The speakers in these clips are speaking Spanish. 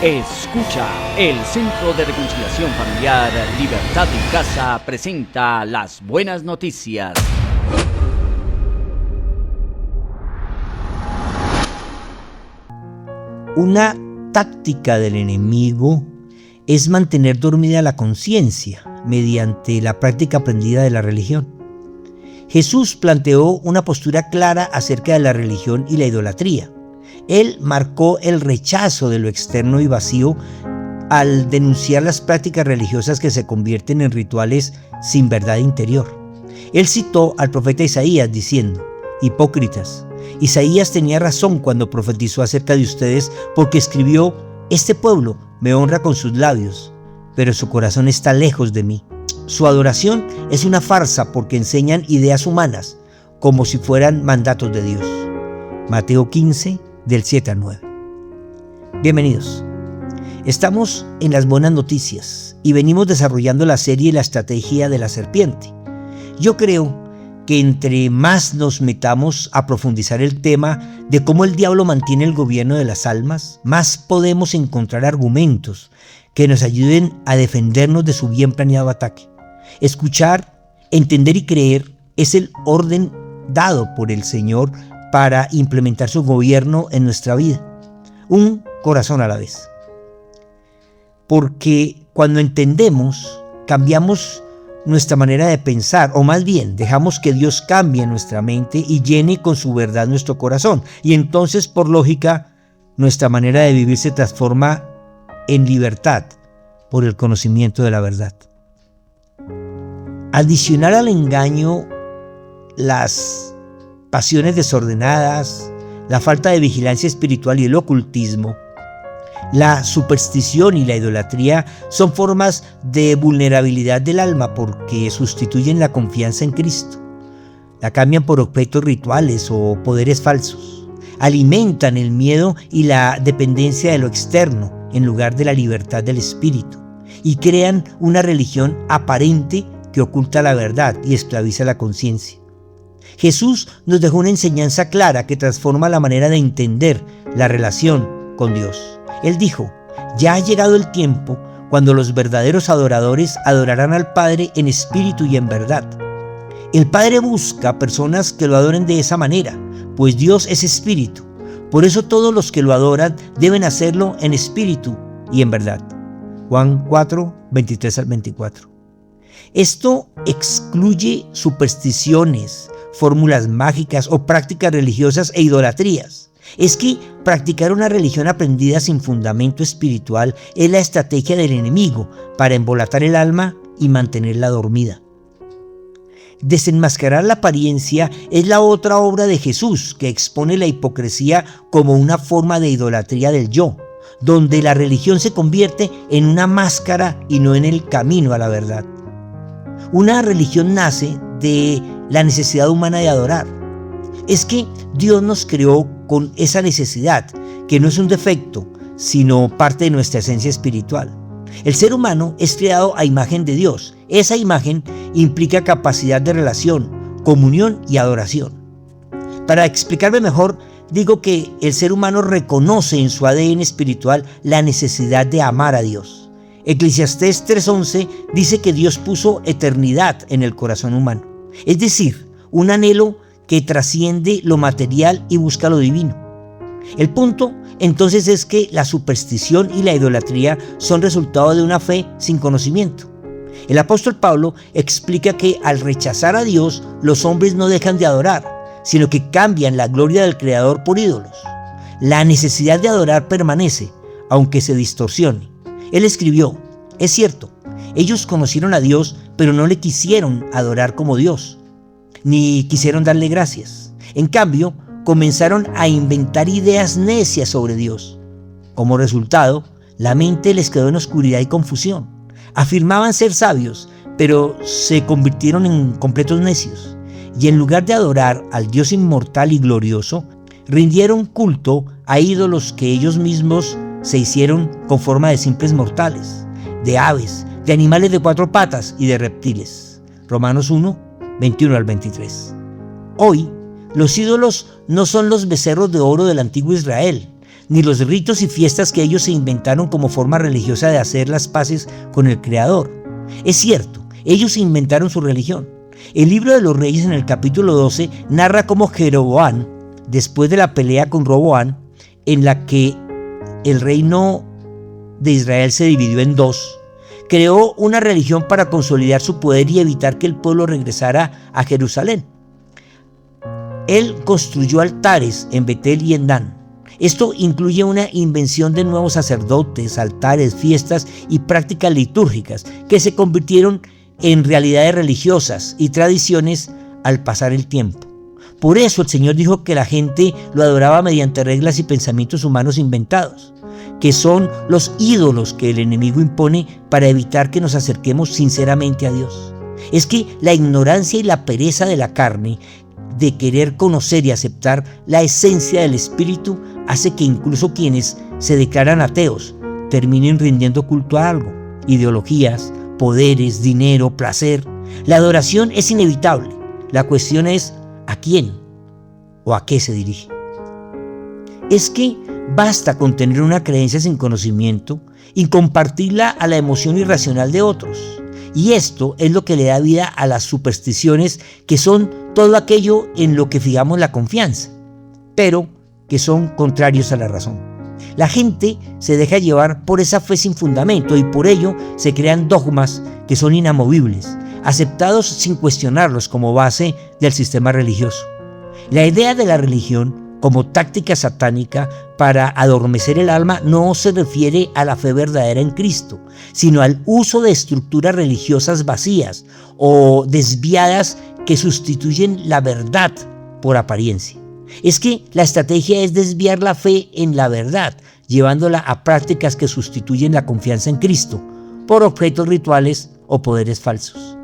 Escucha, el Centro de Reconciliación Familiar Libertad en Casa presenta las buenas noticias. Una táctica del enemigo es mantener dormida la conciencia mediante la práctica aprendida de la religión. Jesús planteó una postura clara acerca de la religión y la idolatría. Él marcó el rechazo de lo externo y vacío al denunciar las prácticas religiosas que se convierten en rituales sin verdad interior. Él citó al profeta Isaías diciendo: hipócritas, Isaías tenía razón cuando profetizó acerca de ustedes, porque escribió: este pueblo me honra con sus labios, pero su corazón está lejos de mí. Su adoración es una farsa porque enseñan ideas humanas como si fueran mandatos de Dios. Mateo 15, del 7 al 9. Bienvenidos. Estamos en las buenas noticias y venimos desarrollando la serie La estrategia de la serpiente. Yo creo que entre más nos metamos a profundizar el tema de cómo el diablo mantiene el gobierno de las almas, más podemos encontrar argumentos que nos ayuden a defendernos de su bien planeado ataque. Escuchar, entender y creer es el orden dado por el Señor para implementar su gobierno en nuestra vida. Un corazón a la vez. Porque cuando entendemos, cambiamos nuestra manera de pensar, o más bien dejamos que Dios cambie nuestra mente y llene con su verdad nuestro corazón. Y entonces, por lógica, nuestra manera de vivir se transforma en libertad por el conocimiento de la verdad. Adicionar al engaño las pasiones desordenadas, la falta de vigilancia espiritual y el ocultismo, la superstición y la idolatría son formas de vulnerabilidad del alma porque sustituyen la confianza en Cristo. La cambian por objetos rituales o poderes falsos. Alimentan el miedo y la dependencia de lo externo en lugar de la libertad del espíritu. Y crean una religión aparente que oculta la verdad y esclaviza la conciencia. Jesús nos dejó una enseñanza clara que transforma la manera de entender la relación con Dios. Él dijo: ya ha llegado el tiempo cuando los verdaderos adoradores adorarán al Padre en espíritu y en verdad. El Padre busca personas que lo adoren de esa manera, pues Dios es espíritu. Por eso todos los que lo adoran deben hacerlo en espíritu y en verdad. Juan 4, 23 al 24. Esto excluye supersticiones, fórmulas mágicas o prácticas religiosas e idolatrías. Es que practicar una religión aprendida sin fundamento espiritual es la estrategia del enemigo para embolatar el alma y mantenerla dormida. Desenmascarar la apariencia es la otra obra de Jesús, que expone la hipocresía como una forma de idolatría del yo, donde la religión se convierte en una máscara y no en el camino a la verdad. Una religión nace de la necesidad humana de adorar. Es que Dios nos creó con esa necesidad, que no es un defecto, sino parte de nuestra esencia espiritual. El ser humano es creado a imagen de Dios. Esa imagen implica capacidad de relación, comunión y adoración. Para explicarme mejor, digo que el ser humano reconoce en su ADN espiritual la necesidad de amar a Dios. Eclesiastés 3:11 dice que Dios puso eternidad en el corazón humano, es decir, un anhelo que trasciende lo material y busca lo divino. El punto entonces es que la superstición y la idolatría son resultado de una fe sin conocimiento. El apóstol Pablo explica que al rechazar a Dios, los hombres no dejan de adorar, sino que cambian la gloria del Creador por ídolos. La necesidad de adorar permanece, aunque se distorsione. Él escribió: es cierto, ellos conocieron a Dios, pero no le quisieron adorar como Dios, ni quisieron darle gracias. En cambio, comenzaron a inventar ideas necias sobre Dios. Como resultado, la mente les quedó en oscuridad y confusión. Afirmaban ser sabios, pero se convirtieron en completos necios. Y en lugar de adorar al Dios inmortal y glorioso, rindieron culto a ídolos que ellos mismos se hicieron con forma de simples mortales, de aves, de animales de 4 patas y de reptiles. Romanos 1, 21 al 23. Hoy, los ídolos no son los becerros de oro del antiguo Israel, ni los ritos y fiestas que ellos se inventaron como forma religiosa de hacer las paces con el Creador. Es cierto, ellos inventaron su religión. El libro de los Reyes, en el capítulo 12, narra cómo Jeroboam, después de la pelea con Roboam, en la que el reino de Israel se dividió en dos, creó una religión para consolidar su poder y evitar que el pueblo regresara a Jerusalén. Él construyó altares en Betel y en Dan. Esto incluye una invención de nuevos sacerdotes, altares, fiestas y prácticas litúrgicas que se convirtieron en realidades religiosas y tradiciones al pasar el tiempo. Por eso el Señor dijo que la gente lo adoraba mediante reglas y pensamientos humanos inventados, que son los ídolos que el enemigo impone para evitar que nos acerquemos sinceramente a Dios. Es que la ignorancia y la pereza de la carne de querer conocer y aceptar la esencia del Espíritu hace que incluso quienes se declaran ateos terminen rindiendo culto a algo: ideologías, poderes, dinero, placer. La adoración es inevitable. La cuestión es ¿a quién o a qué se dirige? Es que basta con tener una creencia sin conocimiento y compartirla a la emoción irracional de otros. Y esto es lo que le da vida a las supersticiones, que son todo aquello en lo que fijamos la confianza, pero que son contrarios a la razón. La gente se deja llevar por esa fe sin fundamento y por ello se crean dogmas que son inamovibles, aceptados sin cuestionarlos como base del sistema religioso. La idea de la religión como táctica satánica para adormecer el alma no se refiere a la fe verdadera en Cristo, sino al uso de estructuras religiosas vacías o desviadas que sustituyen la verdad por apariencia. Es que la estrategia es desviar la fe en la verdad, llevándola a prácticas que sustituyen la confianza en Cristo por objetos rituales o poderes falsos,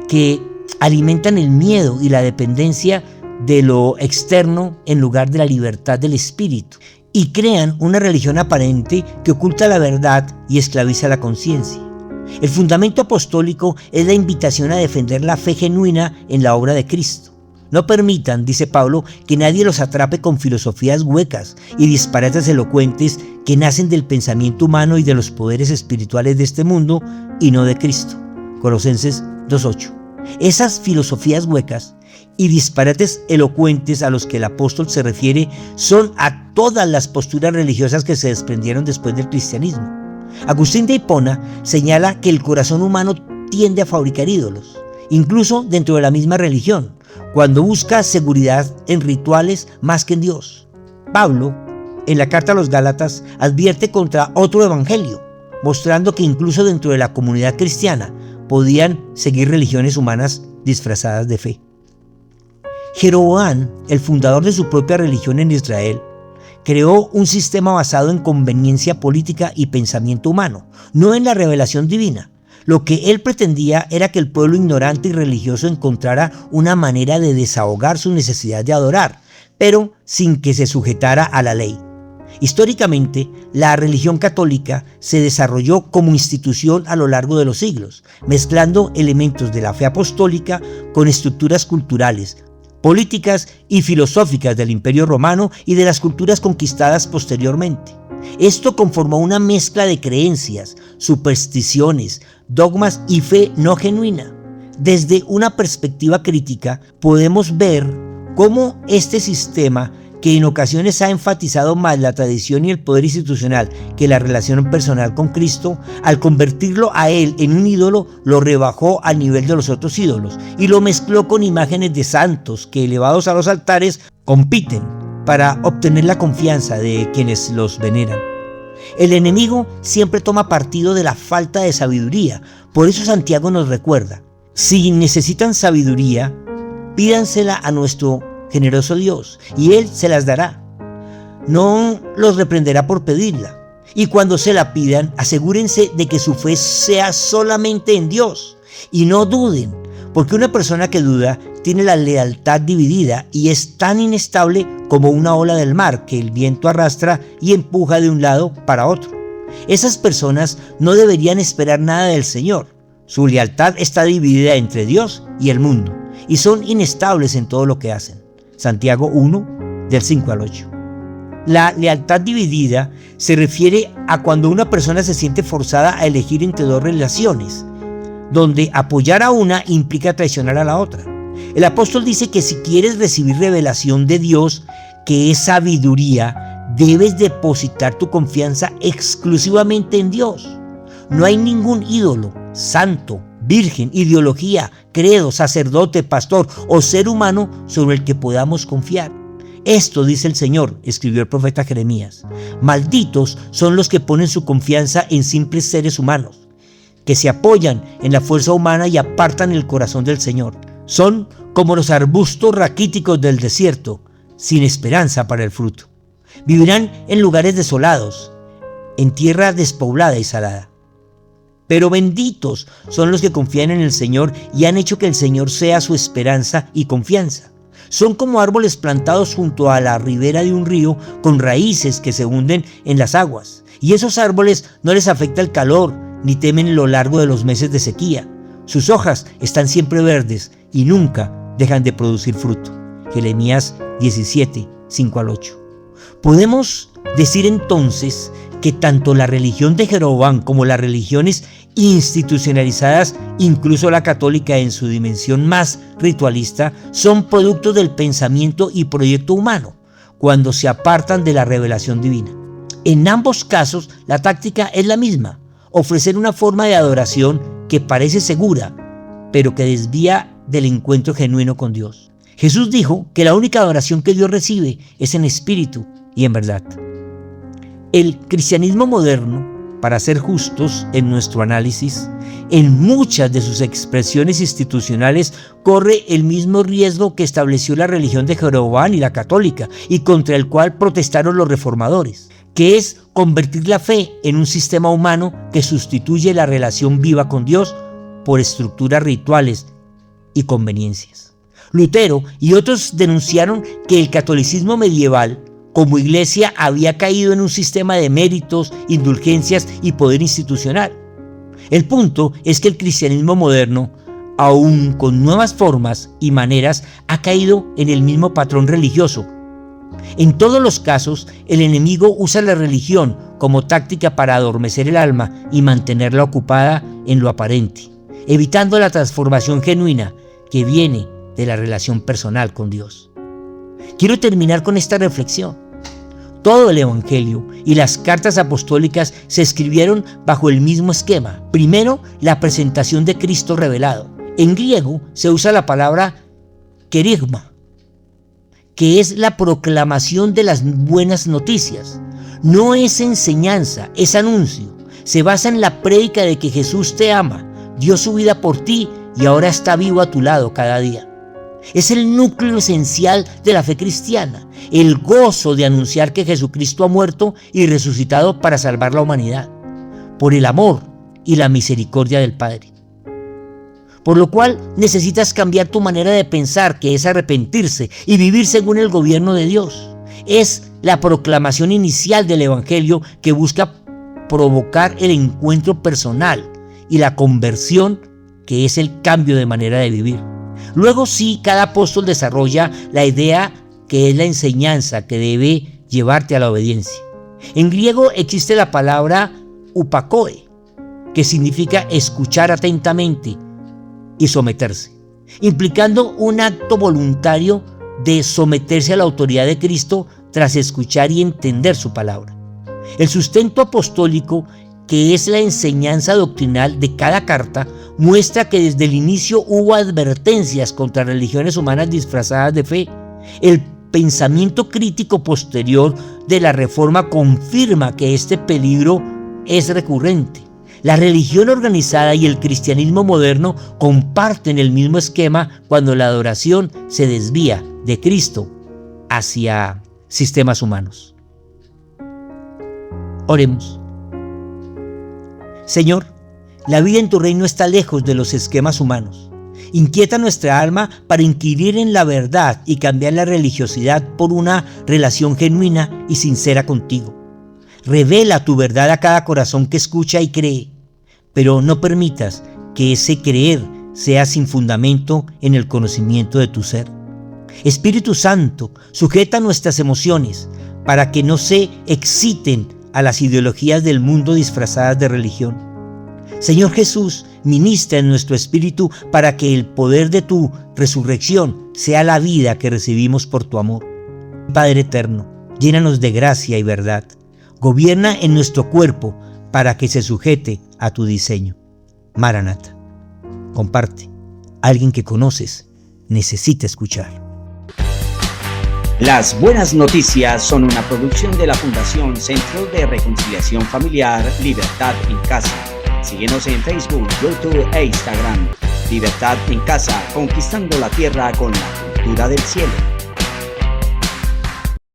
que alimentan el miedo y la dependencia de lo externo en lugar de la libertad del espíritu, y crean una religión aparente que oculta la verdad y esclaviza la conciencia. El fundamento apostólico es la invitación a defender la fe genuina en la obra de Cristo. No permitan, dice Pablo, que nadie los atrape con filosofías huecas y disparates elocuentes que nacen del pensamiento humano y de los poderes espirituales de este mundo y no de Cristo. Colosenses 2:8. Esas filosofías huecas y disparates elocuentes a los que el apóstol se refiere son a todas las posturas religiosas que se desprendieron después del cristianismo. Agustín de Hipona señala que el corazón humano tiende a fabricar ídolos, incluso dentro de la misma religión, cuando busca seguridad en rituales más que en Dios. Pablo, en la carta a los Gálatas, advierte contra otro evangelio, mostrando que incluso dentro de la comunidad cristiana podían seguir religiones humanas disfrazadas de fe. Jeroboam, el fundador de su propia religión en Israel, creó un sistema basado en conveniencia política y pensamiento humano, no en la revelación divina. Lo que él pretendía era que el pueblo ignorante y religioso encontrara una manera de desahogar su necesidad de adorar, pero sin que se sujetara a la ley. Históricamente, la religión católica se desarrolló como institución a lo largo de los siglos, mezclando elementos de la fe apostólica con estructuras culturales, políticas y filosóficas del Imperio Romano y de las culturas conquistadas posteriormente. Esto conformó una mezcla de creencias, supersticiones, dogmas y fe no genuina. Desde una perspectiva crítica, podemos ver cómo este sistema, que en ocasiones ha enfatizado más la tradición y el poder institucional que la relación personal con Cristo, al convertirlo a él en un ídolo, lo rebajó al nivel de los otros ídolos y lo mezcló con imágenes de santos que, elevados a los altares, compiten para obtener la confianza de quienes los veneran. El enemigo siempre toma partido de la falta de sabiduría. Por eso Santiago nos recuerda: si necesitan sabiduría, pídansela a nuestro generoso Dios, y Él se las dará. No los reprenderá por pedirla. Y cuando se la pidan, asegúrense de que su fe sea solamente en Dios, y no duden, porque una persona que duda tiene la lealtad dividida y es tan inestable como una ola del mar que el viento arrastra y empuja de un lado para otro. Esas personas no deberían esperar nada del Señor. Su lealtad está dividida entre Dios y el mundo, y son inestables en todo lo que hacen. Santiago 1, del 5 al 8. La lealtad dividida se refiere a cuando una persona se siente forzada a elegir entre dos relaciones, donde apoyar a una implica traicionar a la otra. El apóstol dice que si quieres recibir revelación de Dios, que es sabiduría, debes depositar tu confianza exclusivamente en Dios. No hay ningún ídolo, santo, virgen, ideología, credo, sacerdote, pastor o ser humano sobre el que podamos confiar. Esto dice el Señor, escribió el profeta Jeremías. Malditos son los que ponen su confianza en simples seres humanos, que se apoyan en la fuerza humana y apartan el corazón del Señor. Son como los arbustos raquíticos del desierto, sin esperanza para el fruto. Vivirán en lugares desolados, en tierra despoblada y salada. Pero benditos son los que confían en el Señor y han hecho que el Señor sea su esperanza y confianza. Son como árboles plantados junto a la ribera de un río con raíces que se hunden en las aguas. Y esos árboles no les afecta el calor ni temen lo largo de los meses de sequía. Sus hojas están siempre verdes y nunca dejan de producir fruto. Jeremías 17, 5 al 8. Podemos decir entonces que tanto la religión de Jeroboam como las religiones institucionalizadas, incluso la católica en su dimensión más ritualista, son producto del pensamiento y proyecto humano cuando se apartan de la revelación divina. En ambos casos, la táctica es la misma: ofrecer una forma de adoración que parece segura, pero que desvía del encuentro genuino con Dios. Jesús dijo que la única adoración que Dios recibe es en espíritu y en verdad. El cristianismo moderno, para ser justos en nuestro análisis, en muchas de sus expresiones institucionales corre el mismo riesgo que estableció la religión de Jeroboam y la católica, y contra el cual protestaron los reformadores, que es convertir la fe en un sistema humano que sustituye la relación viva con Dios por estructuras rituales y conveniencias. Lutero y otros denunciaron que el catolicismo medieval como iglesia había caído en un sistema de méritos, indulgencias y poder institucional. El punto es que el cristianismo moderno, aún con nuevas formas y maneras, ha caído en el mismo patrón religioso. En todos los casos, el enemigo usa la religión como táctica para adormecer el alma y mantenerla ocupada en lo aparente, evitando la transformación genuina que viene de la relación personal con Dios. Quiero terminar con esta reflexión. Todo el Evangelio y las cartas apostólicas se escribieron bajo el mismo esquema. Primero, la presentación de Cristo revelado. En griego se usa la palabra kerygma, que es la proclamación de las buenas noticias. No es enseñanza, es anuncio. Se basa en la prédica de que Jesús te ama, dio su vida por ti y ahora está vivo a tu lado cada día. Es el núcleo esencial de la fe cristiana, el gozo de anunciar que Jesucristo ha muerto y resucitado para salvar la humanidad, por el amor y la misericordia del Padre. Por lo cual necesitas cambiar tu manera de pensar, que es arrepentirse y vivir según el gobierno de Dios. Es la proclamación inicial del Evangelio que busca provocar el encuentro personal y la conversión, que es el cambio de manera de vivir. Luego sí, cada apóstol desarrolla la idea que es la enseñanza que debe llevarte a la obediencia. En griego existe la palabra upakoe, que significa escuchar atentamente y someterse, implicando un acto voluntario de someterse a la autoridad de Cristo tras escuchar y entender su palabra. El sustento apostólico, que es la enseñanza doctrinal de cada carta, muestra que desde el inicio hubo advertencias contra religiones humanas disfrazadas de fe. El pensamiento crítico posterior de la Reforma confirma que este peligro es recurrente. La religión organizada y el cristianismo moderno comparten el mismo esquema cuando la adoración se desvía de Cristo hacia sistemas humanos. Oremos. Señor, la vida en tu reino está lejos de los esquemas humanos. Inquieta nuestra alma para inquirir en la verdad y cambiar la religiosidad por una relación genuina y sincera contigo. Revela tu verdad a cada corazón que escucha y cree, pero no permitas que ese creer sea sin fundamento en el conocimiento de tu ser. Espíritu Santo, sujeta nuestras emociones para que no se exciten a las ideologías del mundo disfrazadas de religión. Señor Jesús, ministra en nuestro espíritu para que el poder de tu resurrección sea la vida que recibimos por tu amor. Padre eterno, llénanos de gracia y verdad. Gobierna en nuestro cuerpo para que se sujete a tu diseño. Maranata. Comparte. Alguien que conoces necesita escuchar. Las Buenas Noticias son una producción de la Fundación Centro de Reconciliación Familiar Libertad en Casa. Síguenos en Facebook, YouTube e Instagram. Libertad en Casa, conquistando la tierra con la cultura del cielo.